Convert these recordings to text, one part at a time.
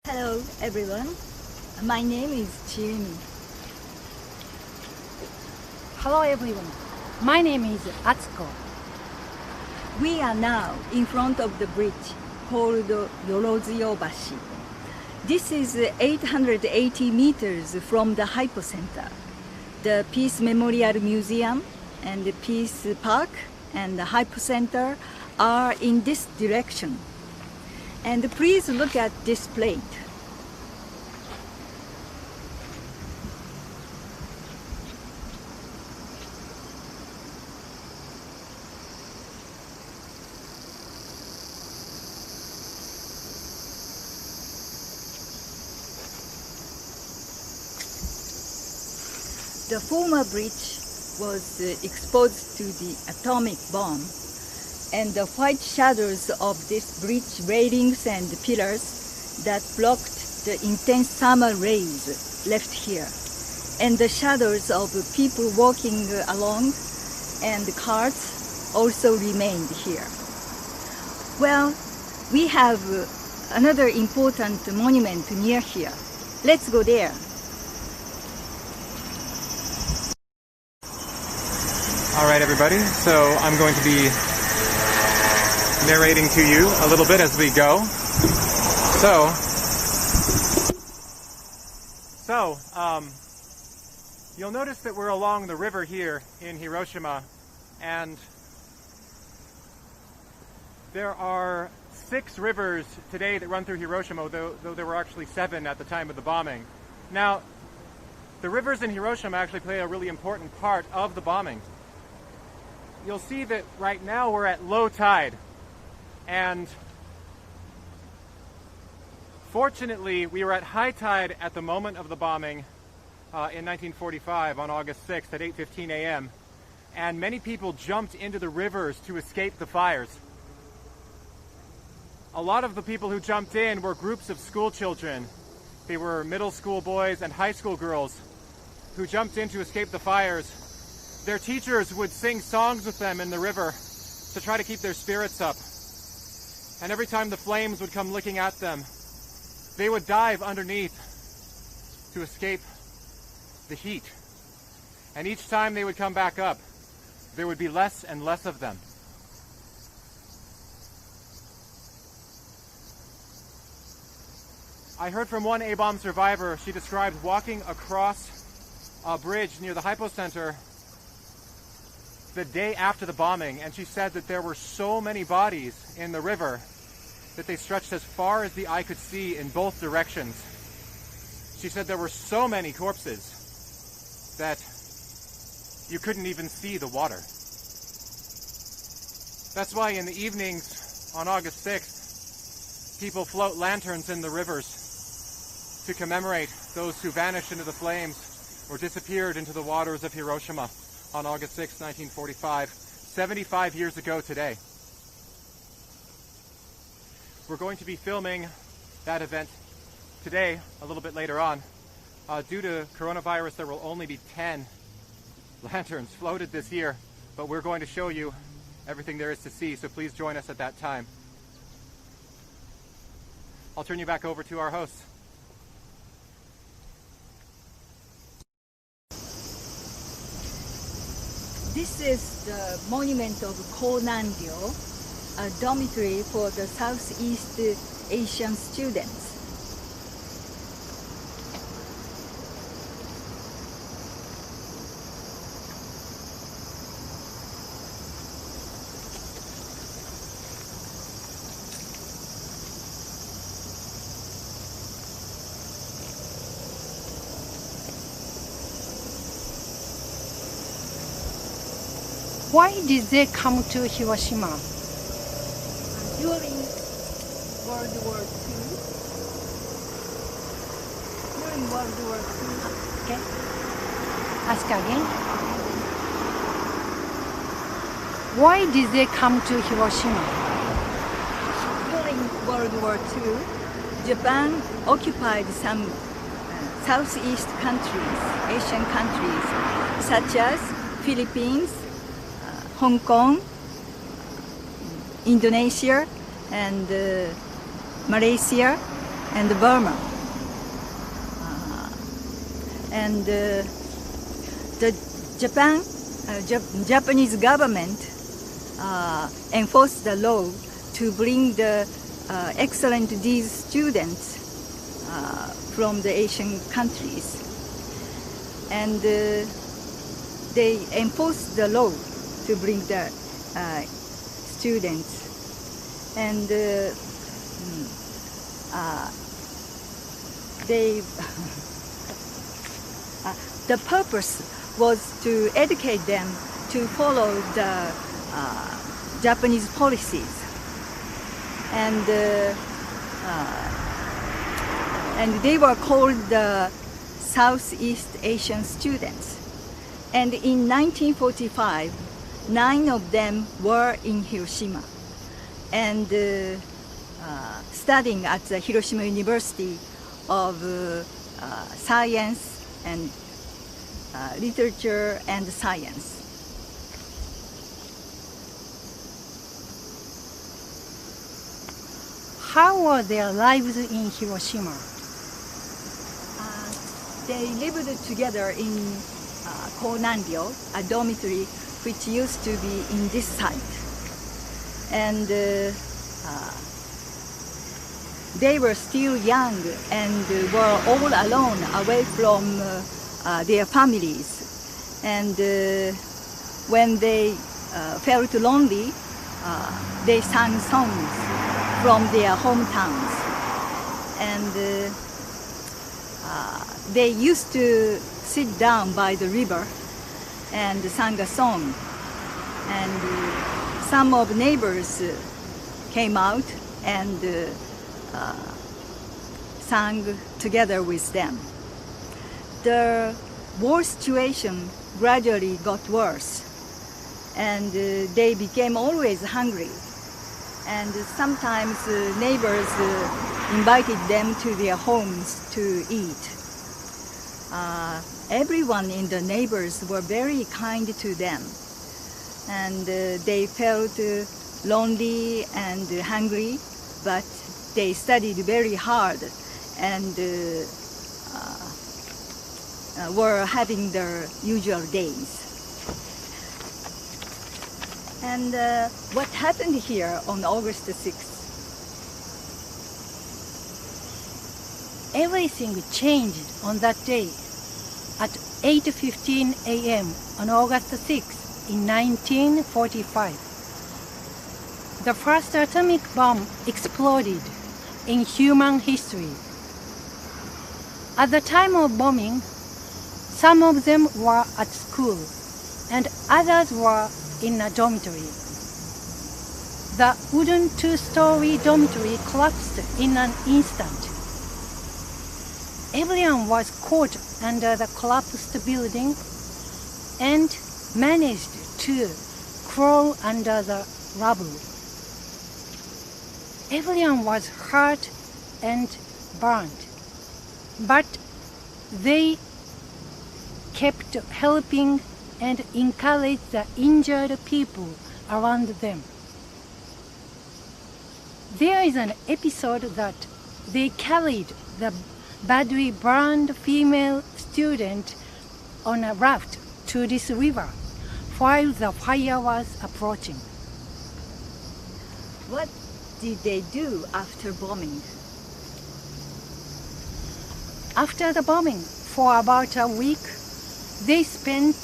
Hello everyone, my name is Jimmy. Hello everyone, my name is Atsuko. We are now in front of the bridge called Yorozuyo Bridge. This is 880 meters from the hypocenter. The Peace Memorial Museum and the Peace Park and the hypocenter are in this direction. And please look at this plate. The former bridge was exposed to the atomic bomb, and the white shadows of this bridge railings and pillars that blocked the intense summer rays left here, and the shadows of people walking along and cars also remained here. Well, we have another important monument near here. Let's go there. All right, everybody, so I'm going to be narrating to you a little bit as we go. You'll notice that we're along the river here in Hiroshima, and there are 6 rivers today that run through Hiroshima, though there were actually 7 at the time of the bombing. Now, the rivers in Hiroshima actually play a really important part of the bombing. You'll see that right now we're at low tide, and fortunately we were at high tide at the moment of the bombing in 1945 on August 6th at 8:15 a.m. and many people jumped into the rivers to escape the fires. A lot of the people who jumped in were groups of school children. They were middle school boys and high school girls who jumped in to escape the fires. Their teachers would sing songs with them in the river to try to keep their spirits up. And every time the flames would come licking at them, they would dive underneath to escape the heat. And each time they would come back up, there would be less and less of them. I heard from one A-bomb survivor. She described walking across a bridge near the hypocenter the day after the bombing, and she said that there were so many bodies in the river that they stretched as far as the eye could see in both directions. She said there were so many corpses that you couldn't even see the water. That's why in the evenings on August 6th, people float lanterns in the rivers to commemorate those who vanished into the flames or disappeared into the waters of Hiroshima on August 6, 1945, 75 years ago today. We're going to be filming that event today, a little bit later on. Due to coronavirus, there will only be 10 lanterns floated this year, but we're going to show you everything there is to see, so please join us at that time. I'll turn you back over to our hosts. This is the monument of Konanryo, a dormitory for the Southeast Asian students. Why did they come to Hiroshima? During World War II. During World War II. Okay. Ask again. Why did they come to Hiroshima? During World War II, Japan occupied some Southeast countries, Asian countries, such as Philippines, Hong Kong, Indonesia, and Malaysia, and Burma. And the Japanese government enforced the law to bring the excellent these students from the Asian countries. And they enforced the law to bring the students. And the purpose was to educate them to follow the Japanese policies. And they were called the Southeast Asian students. And in 1945, 9 of them were in Hiroshima and studying at the Hiroshima University of Science and Literature and Science. How were their lives in Hiroshima? They lived together in Konanryo, a dormitory which used to be in this site. And they were still young and were all alone, away from their families. And when they felt lonely, they sang songs from their hometowns. And they used to sit down by the river and sang a song. And some of neighbors came out and sang together with them. The war situation gradually got worse, and they became always hungry. And sometimes neighbors invited them to their homes to eat. Everyone in the neighbors were very kind to them, and they felt lonely and hungry, but they studied very hard and were having their usual days. And what happened here on August 6th? Everything changed on that day. At 8:15 a.m. on August 6th in 1945, the first atomic bomb exploded in human history. At the time of bombing, some of them were at school and others were in a dormitory. The wooden two-story dormitory collapsed in an instant. Everyone was caught under the collapsed building and managed to crawl under the rubble. Everyone was hurt and burned, but they kept helping and encouraged the injured people around them. There is an episode that they carried the badly burned female student on a raft to this river while the fire was approaching. What did they do after bombing? After the bombing, for about a week, they spent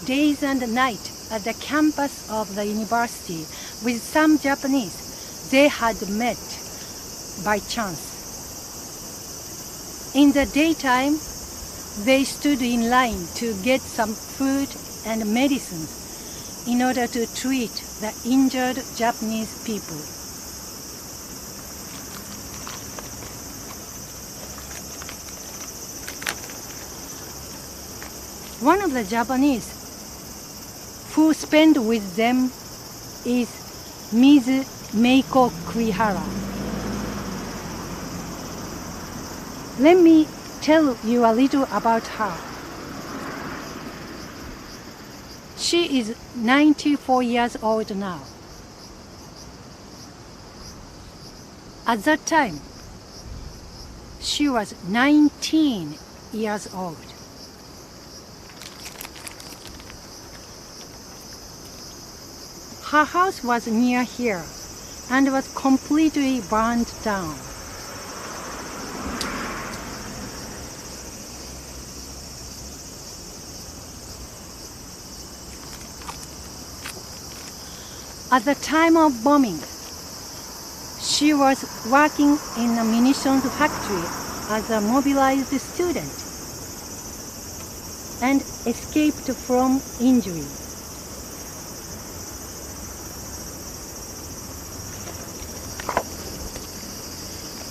days and nights at the campus of the university with some Japanese they had met by chance. In the daytime, they stood in line to get some food and medicines in order to treat the injured Japanese people. One of the Japanese who spent with them is Ms. Meiko Kuihara. Let me tell you a little about her. She is 94 years old now. At that time, She was 19 years old. Her house was near here and was completely burned down. At the time of bombing, she was working in a munitions factory as a mobilized student and escaped from injury.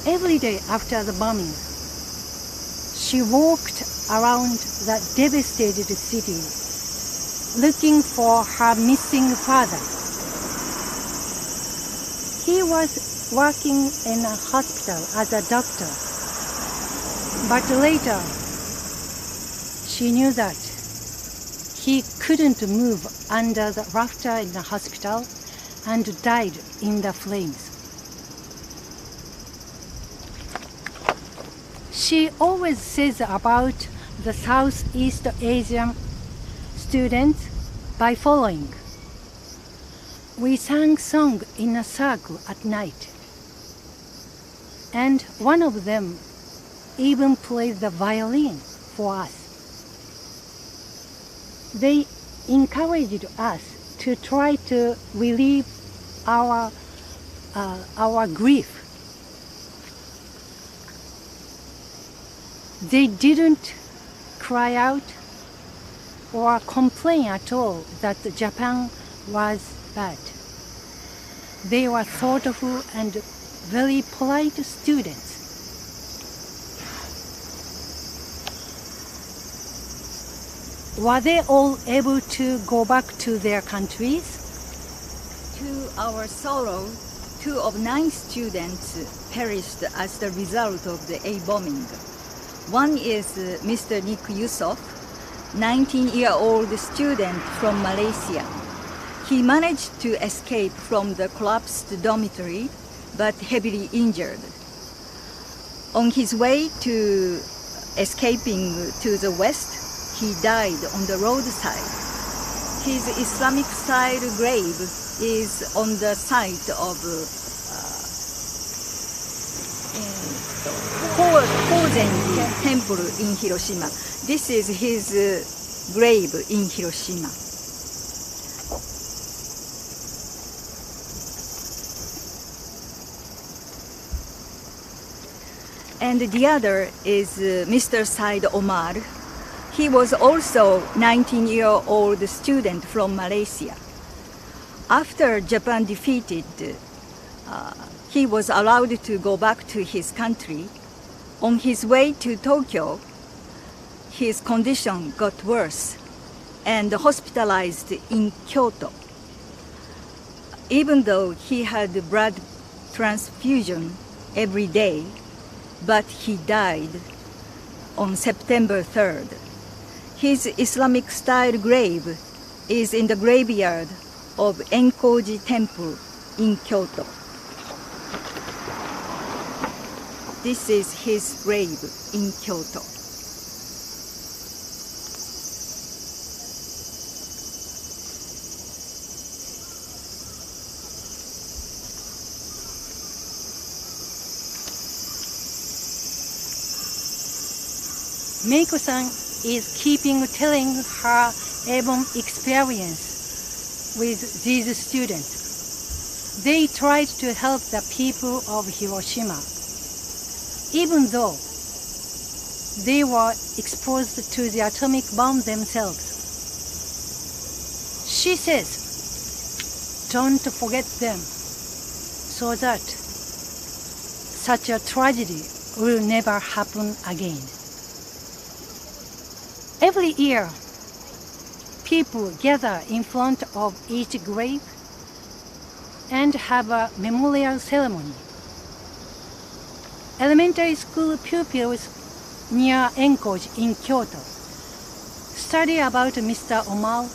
Every day after the bombing, she walked around the devastated city looking for her missing father. He was working in a hospital as a doctor, but later she knew that he couldn't move under the rafter in the hospital and died in the flames. She always says about the Southeast Asian students by following. We sang song in a circle at night, and one of them even played the violin for us. They encouraged us to try to relieve our grief. They didn't cry out or complain at all that Japan was bad. They were thoughtful and very polite students. Were they all able to go back to their countries? To our sorrow, 2 of 9 students perished as the result of the A bombing. One is Mr. Nick Yusuf, 19-year-old student from Malaysia. He managed to escape from the collapsed dormitory, but heavily injured. On his way to escaping to the west, he died on the roadside. His Islamic style grave is on the site of Hozenji Temple in Hiroshima. This is his grave in Hiroshima. And the other is Mr. Said Omar. He was also 19-year-old student from Malaysia. After Japan defeated, he was allowed to go back to his country. On his way to Tokyo, his condition got worse and hospitalized in Kyoto. Even though he had blood transfusion every day, but he died on September 3rd. His Islamic style grave is in the graveyard of Enkoji Temple in Kyoto. This is his grave in Kyoto. Meiko-san is keeping telling her Avon experience with these students. They tried to help the people of Hiroshima, even though they were exposed to the atomic bomb themselves. She says, don't forget them, so that such a tragedy will never happen again. Every year, people gather in front of each grave and have a memorial ceremony. Elementary school pupils near Enkoji in Kyoto study about Mr. Omar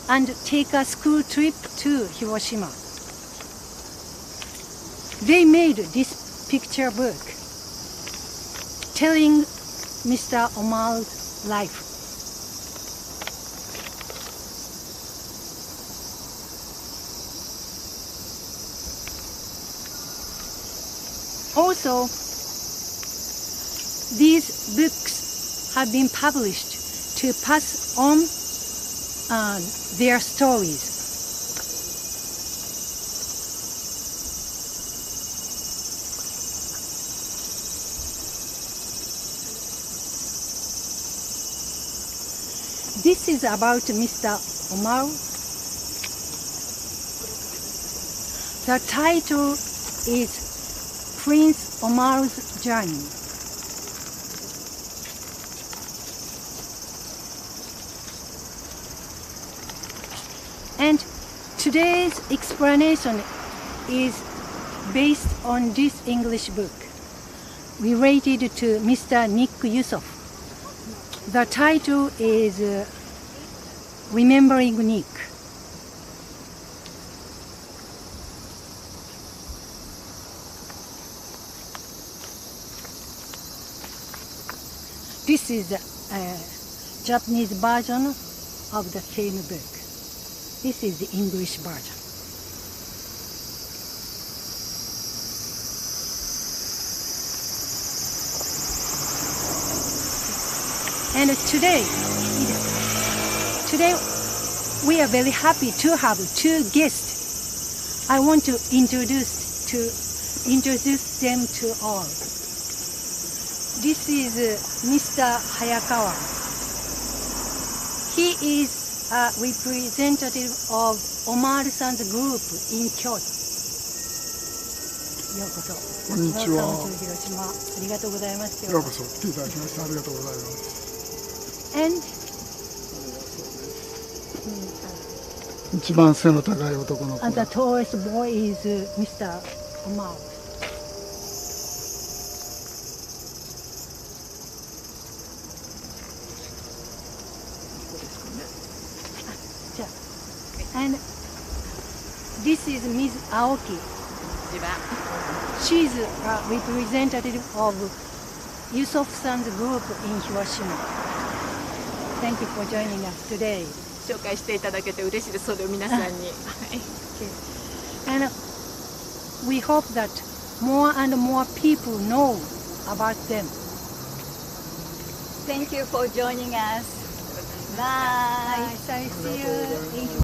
and take a school trip to Hiroshima. They made this picture book. telling Mr. Omar's life. Also, these books have been published to pass on their stories. This is about Mr. Omar. The title is Prince Omar's Journey. And today's explanation is based on this English book related to Mr. Nick Yusuf. The title is Remembering Nick. This is a Japanese version of the same book. This is the English version. And today we are very happy to have two guests. I want to introduce them to all. This is Mr. Hayakawa. He is a representative of Omar-san's group in Kyoto. ようこそ。こんにちは。 Welcome to 広島。ありがとうございます。ようこそ来ていただきましてありがとうございます。 And 一番背の高い男の子 the が tallest boy is Mr. Omar. And this is Ms. Aoki. She is a representative of Yusuf-san's group in Hiroshima. Thank you for joining us today. 紹介していただけて嬉しいです。それを皆さんに。And we hope that more and more people know about them. Thank you for joining us. Bye. I see you.